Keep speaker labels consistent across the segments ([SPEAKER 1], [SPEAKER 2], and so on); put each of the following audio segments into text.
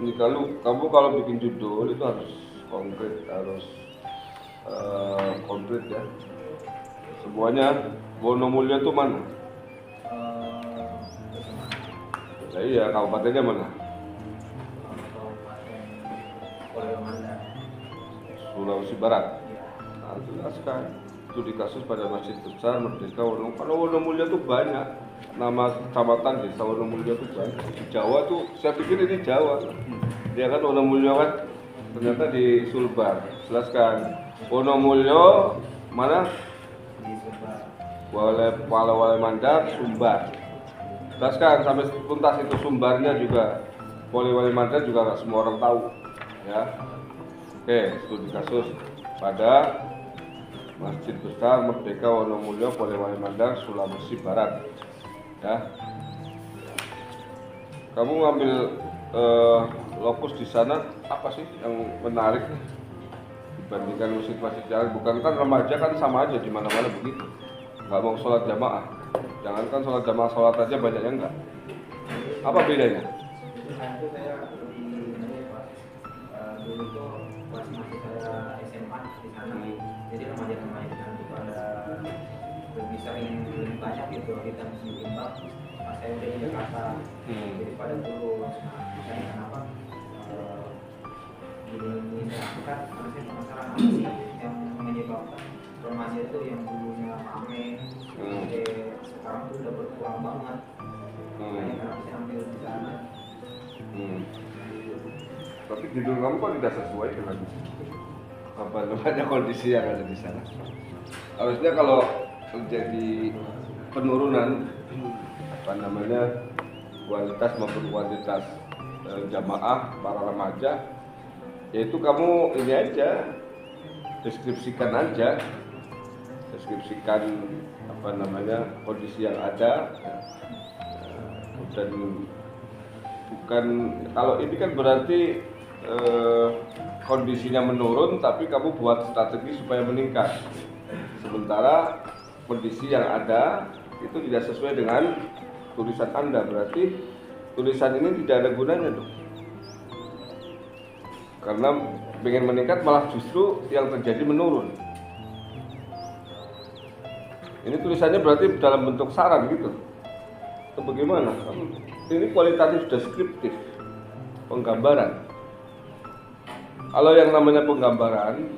[SPEAKER 1] Ini kalau kamu kalau bikin judul itu harus konkret, harus konkret ya. Semuanya. Wonomulyo itu mana? Ya, iya, kabupatennya mana? Sulawesi Barat. Nah, jelaskan. Itu di kasus pada Masjid Besar Merdeka Wonomulyo. Kalau Wonomulyo itu banyak. Nama kecamatan desa Wonomulyo itu banyak. Di Jawa tuh, saya pikir ini Jawa. Dia kan Wonomulyo kan ternyata di Sulbar. Jelaskan. Wonomulyo mana? Wale Mandar, Sumbar. Jelaskan sampai tuntas itu Sumbarnya juga. Wale Mandar juga nggak semua orang tahu, ya. Oke, studi kasus pada Masjid Besar Merdeka Wonomulyo, Wale Mandar, Sulawesi Barat, ya. Kamu ngambil lokus di sana apa sih yang menarik dibandingkan masjid-masjid jalan? Bukan kan remaja kan sama aja di mana-mana begitu. Nggak mau sholat jamaah, jangankan sholat jamaah, sholat aja banyaknya enggak. Apa bedanya?
[SPEAKER 2] Itu saya dulu tuh masih saya SMA di sana, jadi remaja-remaja di sana juga ada lebih sering lebih banyak gitu kita muslim bimbang. Pas saya udah di Jakarta, jadi pada turun. Nah, makanya kenapa di Indonesia kan harusnya penasaran apa sih yang menyebabkan remaja itu yang dulunya rame, sekarang tuh udah berkurang banget. Makanya kenapa saya ambil di sana.
[SPEAKER 1] Tapi judul kamu kok tidak sesuai dengan apa namanya kondisi yang ada di sana. Harusnya kalau terjadi penurunan apa namanya kualitas maupun kuantitas jamaah para remaja, yaitu kamu ini aja deskripsikan apa namanya kondisi yang ada, dan bukan kalau ini kan berarti kondisinya menurun tapi kamu buat strategi supaya meningkat, sementara kondisi yang ada itu tidak sesuai dengan tulisan Anda, berarti tulisan ini tidak ada gunanya dong, karena pengen meningkat malah justru yang terjadi menurun. Ini tulisannya berarti dalam bentuk saran gitu atau bagaimana? Ini kualitatif deskriptif, penggambaran. Kalau yang namanya penggambaran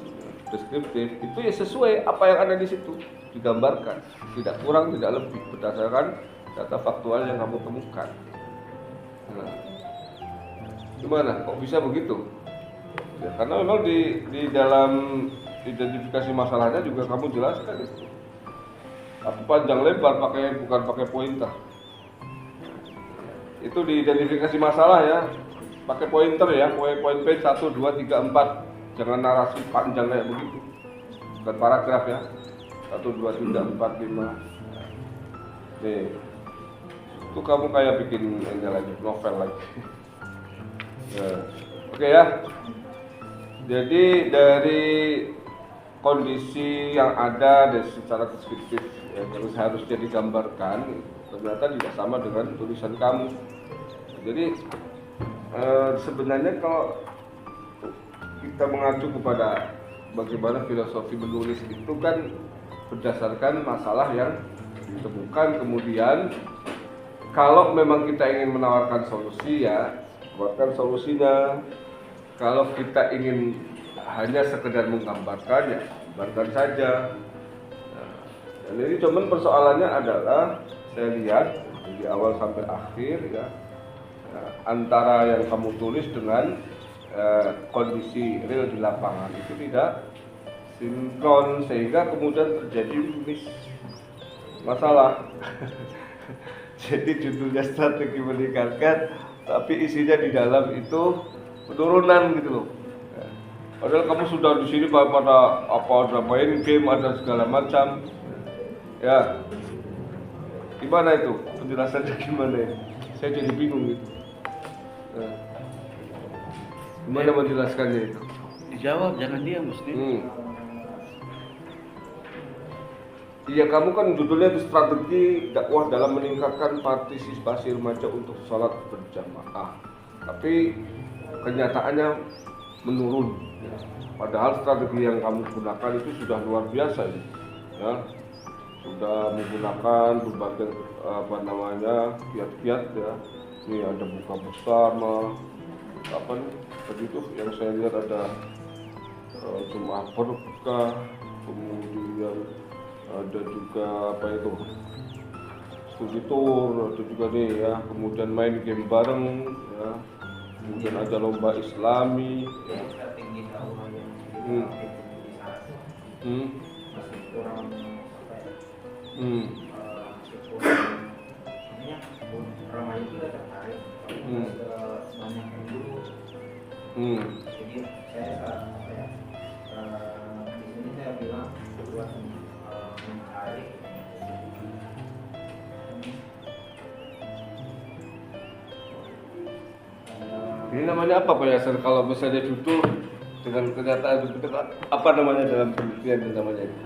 [SPEAKER 1] deskriptif itu ya sesuai apa yang ada di situ, digambarkan, tidak kurang tidak lebih berdasarkan data faktual yang kamu temukan. Nah, gimana? Kok bisa begitu? Ya, karena memang di dalam identifikasi masalahnya juga kamu jelaskan itu. Tapi panjang lebar bukan pakai pointer. Itu diidentifikasi masalah ya, pakai pointer ya, poin P 1, 2, 3, 4. Jangan narasi panjang kayak begitu. Bukan paragraf ya. 1, 2, 3, 4, 5. Nih. Itu kamu kayak bikin ini lagi, novel lagi. Nah, oke ya. Jadi dari kondisi yang ada dan secara deskriptif yang harusnya digambarkan ternyata tidak sama dengan tulisan kamu. Jadi sebenarnya kalau kita mengacu kepada bagaimana filosofi menulis itu kan berdasarkan masalah yang ditemukan, kemudian kalau memang kita ingin menawarkan solusi ya buatkan solusinya. Kalau kita ingin hanya sekedar menggambarkan ya gambarkan saja. Dan ini cuman persoalannya adalah saya lihat dari awal sampai akhir ya, antara yang kamu tulis dengan kondisi real di lapangan itu tidak sinkron sehingga kemudian terjadi masalah. Jadi judulnya strategi meningkatkan tapi isinya di dalam itu penurunan gitu loh. Padahal kamu sudah di sini pada ada main game, ada segala macam. Ya, gimana itu penjelasannya gimana ya? Saya jadi bingung gitu. Gimana menjelaskannya itu?
[SPEAKER 3] Dijawab, jangan diam mesti.
[SPEAKER 1] Iya, kamu kan judulnya itu strategi dakwah dalam meningkatkan partisipasi remaja untuk sholat berjamaah. Tapi kenyataannya menurun. Padahal strategi yang kamu gunakan itu sudah luar biasa ini, ya. Sudah menggunakan berbagai kiat-kiat ya. Ini ada buka bersama, apa nih? Tadi itu yang saya lihat ada jemaah berkah, kemudian ada juga apa itu studi tour, ada juga nih ya, kemudian main game bareng ya, kemudian ada lomba Islami ya.
[SPEAKER 2] Strategi dakwah yang
[SPEAKER 1] Hmm.
[SPEAKER 2] masih kurang apa ya, masih kurang remaja itu udah tertarik banyak yang dulu. Jadi saya apa ya, di sini saya bilang buat mencari
[SPEAKER 1] Ini namanya apa Pak Yasir? Kalau misalnya judul dengan kenyataan itu apa namanya dalam penelitian itu namanya itu?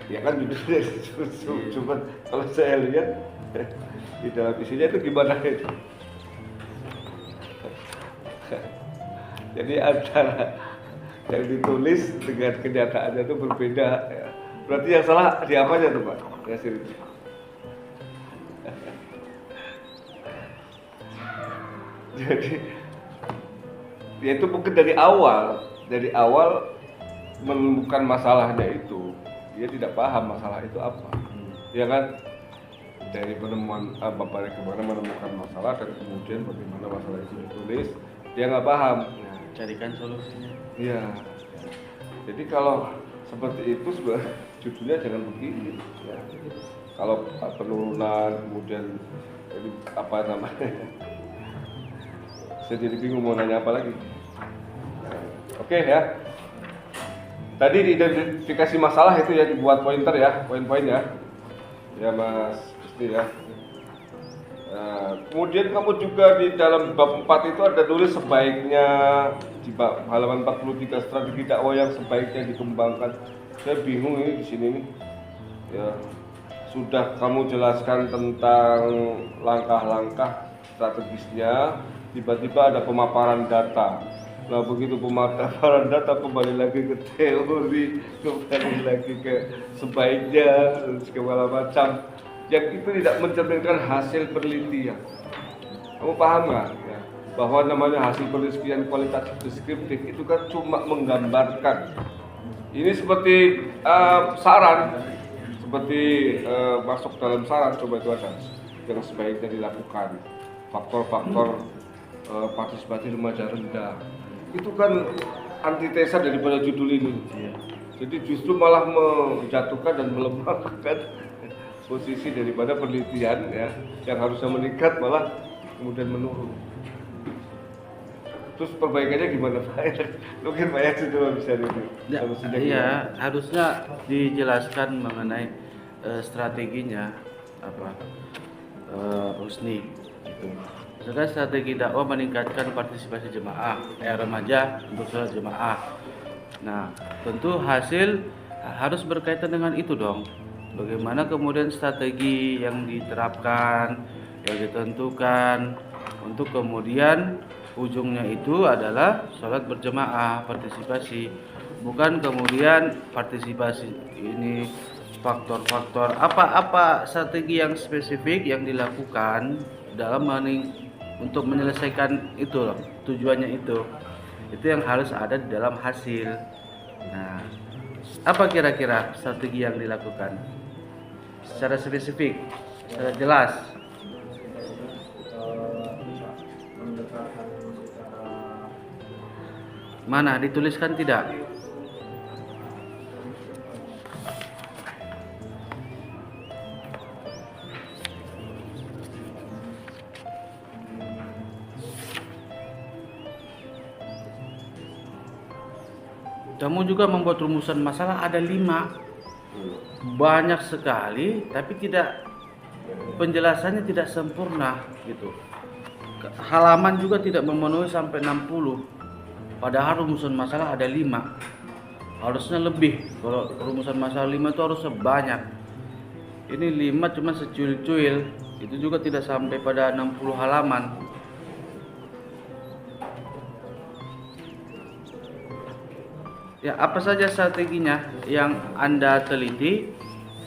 [SPEAKER 1] Ya kan judulnya cuma kalau saya lihat di dalam isinya itu gimana itu? Jadi antara yang ditulis dengan kenyataannya itu berbeda ya. Berarti yang salah di apanya tuh Pak Yasir? Jadi ya itu mungkin dari awal menemukan masalahnya itu dia tidak paham masalah itu apa, ya kan? Dari penemuan bagaimana menemukan masalah dan kemudian bagaimana masalah itu ditulis, dia nggak paham.
[SPEAKER 3] Carikan solusinya.
[SPEAKER 1] Iya. Jadi kalau seperti itu sebenarnya judulnya jangan begini. Ya. Kalau penurunan kemudian jadi apa namanya? Saya jadi bingung mau nanya apa lagi. Oke ya. Tadi diidentifikasi masalah itu ya dibuat pointer ya, poin-poin ya. Ya Mas Gusti ya. Kemudian kamu juga di dalam bab 4 itu ada tulis sebaiknya di halaman 43 strategi dakwah yang sebaiknya dikembangkan. Saya bingung ini di sini nih. Ya. Sudah kamu jelaskan tentang langkah-langkah strategisnya, tiba-tiba ada pemaparan data. Nah begitu pemaparan data kembali lagi ke teori, kembali lagi ke sebaiknya, segala macam. Yang itu tidak mencerminkan hasil penelitian. Kamu paham nggak? Ya, bahwa namanya hasil penelitian kualitatif deskriptif itu kan cuma menggambarkan. Ini seperti saran, seperti masuk dalam saran, coba itu ada yang sebaiknya dilakukan. Faktor-faktor partisipasi remaja rendah itu kan antitesa daripada judul ini. Jadi justru malah menjatuhkan dan melemahkan posisi daripada penelitian ya, yang harusnya meningkat malah kemudian menurun. Terus perbaikannya gimana Pak? Mungkin Pak Yasir coba bisa dulu.
[SPEAKER 3] Iya, harusnya dijelaskan mengenai strateginya apa, Husni gitu. Misalkan strategi dakwah meningkatkan partisipasi jemaah remaja untuk sholat jemaah. Nah, tentu hasil harus berkaitan dengan itu dong. Bagaimana kemudian strategi yang diterapkan, yang ditentukan untuk kemudian ujungnya itu adalah sholat berjemaah, partisipasi. Bukan kemudian partisipasi ini faktor-faktor apa-apa strategi yang spesifik yang dilakukan dalam untuk menyelesaikan itu loh, tujuannya itu yang harus ada di dalam hasil. Nah, apa kira-kira strategi yang dilakukan secara spesifik, secara jelas? Mana dituliskan tidak? Kamu juga membuat rumusan masalah ada 5, banyak sekali, tapi penjelasannya tidak sempurna gitu. Halaman juga tidak memenuhi sampai 60, padahal rumusan masalah ada 5, harusnya lebih. Kalau rumusan masalah 5 itu harusnya banyak. Ini 5 cuma secuil-cuil, itu juga tidak sampai pada 60 halaman. Ya, apa saja strateginya yang Anda teliti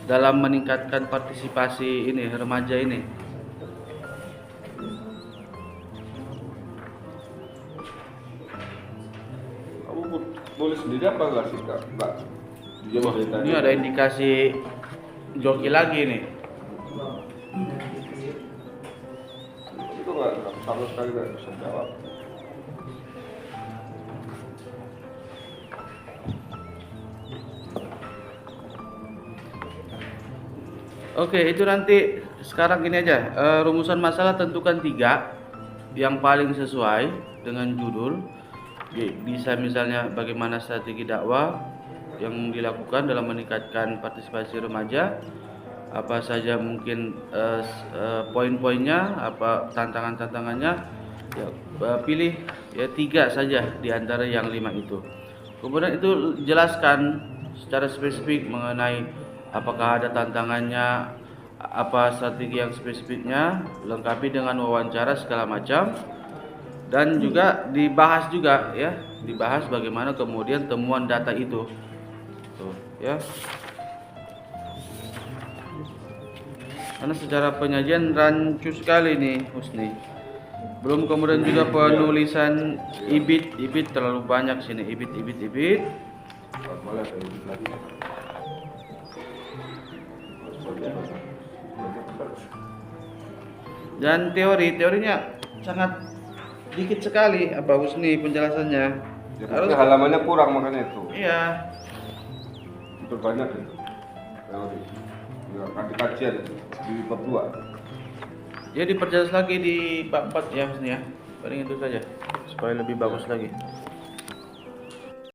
[SPEAKER 3] dalam meningkatkan partisipasi ini remaja ini?
[SPEAKER 1] Kamu boleh sendiri apa enggak sih Kak? Enggak. Dia
[SPEAKER 3] Wah,
[SPEAKER 1] berita
[SPEAKER 3] ini ada indikasi joki lagi nih.
[SPEAKER 1] itu enggak sama sekali enggak bisa jawab.
[SPEAKER 3] Oke, itu nanti sekarang ini aja. Rumusan masalah tentukan 3 yang paling sesuai dengan judul. Bisa misalnya bagaimana strategi dakwah yang dilakukan dalam meningkatkan partisipasi remaja, apa saja mungkin poin-poinnya, apa tantangan-tantangannya. Ya, pilih ya 3 saja di antara yang 5 itu. Kemudian itu jelaskan secara spesifik mengenai apakah ada tantangannya, apa strategi yang spesifiknya, lengkapi dengan wawancara segala macam, dan juga dibahas juga ya, dibahas bagaimana kemudian temuan data itu. Tuh, ya. Karena secara penyajian rancu sekali nih Husni. Belum kemudian juga penulisan ibit terlalu banyak sini, ibit.
[SPEAKER 1] Boleh saya edit lagi.
[SPEAKER 3] Dan teorinya sangat dikit sekali apa Husni penjelasannya.
[SPEAKER 1] Ya, halamannya kurang makanya itu.
[SPEAKER 3] Iya.
[SPEAKER 1] Berbanyak itu. Teori. Ya, kajian itu di bab 2.
[SPEAKER 3] Ya diperjelas lagi di bab 4 ya Husni ya. Paling itu saja supaya lebih bagus lagi.